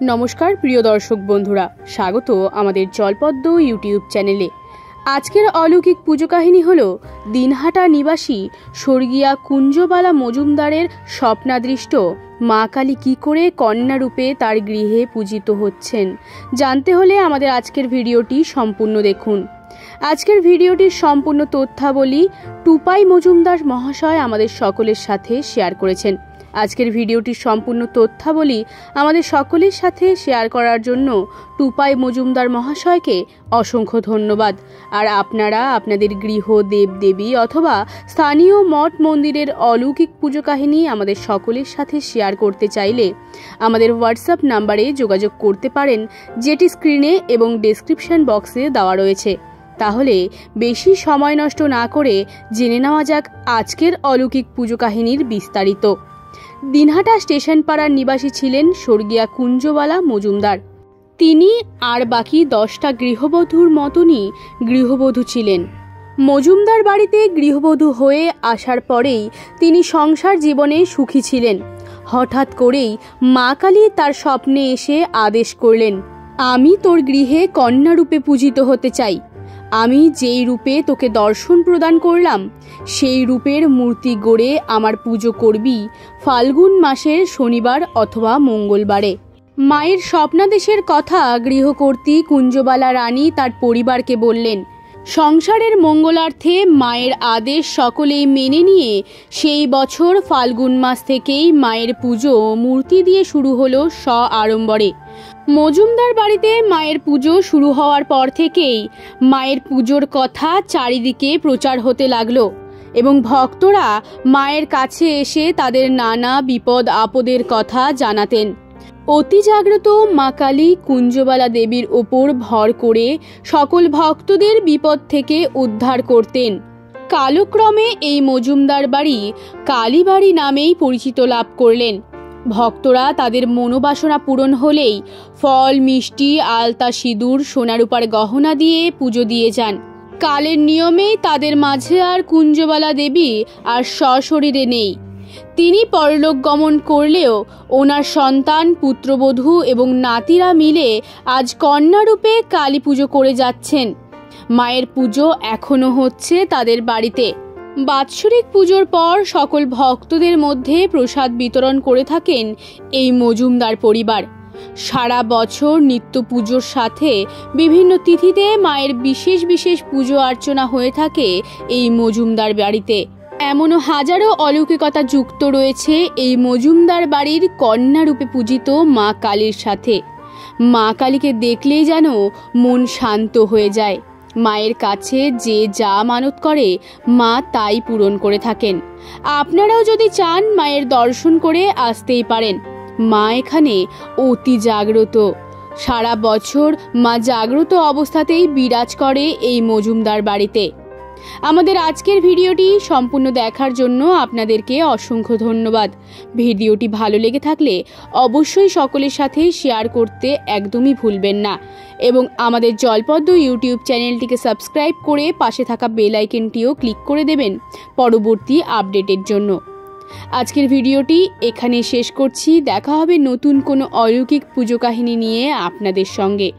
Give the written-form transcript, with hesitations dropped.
নমস্কার প্রিয় দর্শক বন্ধুরা, স্বাগত আমাদের জলপদ্ম ইউটিউব চ্যানেলে। আজকের অলৌকিক পুজো কাহিনী হল দিনহাটা নিবাসী স্বর্গীয়া কুঞ্জবালা মজুমদারের স্বপ্নাদৃষ্ট মা কালী কী করে কন্যা রূপে তার গৃহে পূজিত হচ্ছেন। জানতে হলে আমাদের আজকের ভিডিওটি সম্পূর্ণ দেখুন। আজকের ভিডিওটির সম্পূর্ণ তথ্যাবলী টুপাই মজুমদার মহাশয় আমাদের সকলের সাথে শেয়ার করেছেন। আজকের ভিডিওটির সম্পূর্ণ তথ্যাবলী আমাদের সকলের সাথে শেয়ার করার জন্য টুপাই মজুমদার মহাশয়কে অসংখ্য ধন্যবাদ। আর আপনারা আপনাদের গৃহ দেবদেবী অথবা স্থানীয় মঠ মন্দিরের অলৌকিক পুজো কাহিনী আমাদের সকলের সাথে শেয়ার করতে চাইলে আমাদের হোয়াটসঅ্যাপ নাম্বারে যোগাযোগ করতে পারেন, যেটি স্ক্রিনে এবং ডেসক্রিপশন বক্সে দেওয়া রয়েছে। তাহলে বেশি সময় নষ্ট না করে জেনে নেওয়া যাক আজকের অলৌকিক পুজো কাহিনীর বিস্তারিত। দিনহাটা স্টেশন পাড়ার নিবাসী ছিলেন স্বর্গীয়া কুঞ্জবালা মজুমদার। তিনি আর বাকি 10টা গৃহবধূর মতনই গৃহবধূ ছিলেন। মজুমদার বাড়িতে গৃহবধূ হয়ে আসার পরেই তিনি সংসার জীবনে সুখী ছিলেন। হঠাৎ করেই মা কালী তার স্বপ্নে এসে আদেশ করলেন, আমি তোর গৃহে কন্যা রূপে পূজিত হতে চাই। আমি যেই রূপে তোকে দর্শন প্রদান করলাম সেই রূপের মূর্তি গড়ে আমার পুজো করবি ফাল্গুন মাসের শনিবার অথবা মঙ্গলবারে। মায়ের স্বপ্নাদেশের কথা গৃহকর্ত্রী কুঞ্জবালা রানী তার পরিবারকে বললেন। সংসারের মঙ্গলার্থে মায়ের আদেশ সকলেই মেনে নিয়ে সেই বছর ফাল্গুন মাস থেকেই মায়ের পুজো মূর্তি দিয়ে শুরু হলো আড়ম্বরে। মজুমদার বাড়িতে মায়ের পুজো শুরু হওয়ার পর থেকেই মায়ের পুজোর কথা চারিদিকে প্রচার হতে লাগলো এবং ভক্তরা মায়ের কাছে এসে তাদের নানা বিপদ আপদের কথা জানাতেন। অতি জাগ্রত মা কালী কুঞ্জবালা দেবীর ওপর ভর করে সকল ভক্তদের বিপদ থেকে উদ্ধার করতেন। কালক্রমে এই মজুমদার বাড়ি কালীবাড়ি নামেই পরিচিত লাভ করলেন। ভক্তরা তাদের মনোবাসনা পূরণ হলেই ফল, মিষ্টি, আলতা, সিঁদুর, সোনারূপার গহনা দিয়ে পুজো দিয়ে যান। কালের নিয়মেই তাদের মাঝে আর কুঞ্জবালা দেবী আর সশরীরে নেই। তিনি পরলোক গমন করলেও ওনার সন্তান, পুত্রবধূ এবং নাতিরা মিলে আজ কন্যা রূপে কালী পুজো করে যাচ্ছেন। মায়ের পুজো এখনো হচ্ছে তাদের বাড়িতে। বাৎসরিক পুজোর পর সকল ভক্তদের মধ্যে প্রসাদ বিতরণ করে থাকেন এই মজুমদার পরিবার। সারা বছর নিত্য পুজোর সাথে বিভিন্ন তিথিতে মায়ের বিশেষ বিশেষ পুজো অর্চনা হয়ে থাকে এই মজুমদার বাড়িতে। এমনও হাজারো অলৌকিকতা যুক্ত রয়েছে এই মজুমদার বাড়ির কন্যা রূপে পূজিত মা কালীর সাথে। মা কালীকে দেখলেই যেন মন শান্ত হয়ে যায়। মায়ের কাছে যে যা মানত করে মা তাই পূরণ করে থাকেন। আপনারাও যদি চান মায়ের দর্শন করে আসতেই পারেন। মা এখানে অতি জাগ্রত। সারা বছর মা জাগ্রত অবস্থাতেই বিরাজ করে এই মজুমদার বাড়িতে। আমাদের আজকের ভিডিওটি সম্পূর্ণ দেখার জন্য আপনাদেরকে অসংখ্য ধন্যবাদ। ভিডিওটি ভালো লেগে থাকলে অবশ্যই সকলের সাথে শেয়ার করতে একদমই ভুলবেন না এবং আমাদের জলপদ্ম ইউটিউব চ্যানেলটিকে সাবস্ক্রাইব করে পাশে থাকা বেল আইকনটিও ক্লিক করে দেবেন পরবর্তী আপডেটের জন্য। আজকের ভিডিওটি এখানে শেষ করছি। দেখা হবে নতুন কোনো অলৌকিক পুজো কাহিনী নিয়ে আপনাদের সঙ্গে।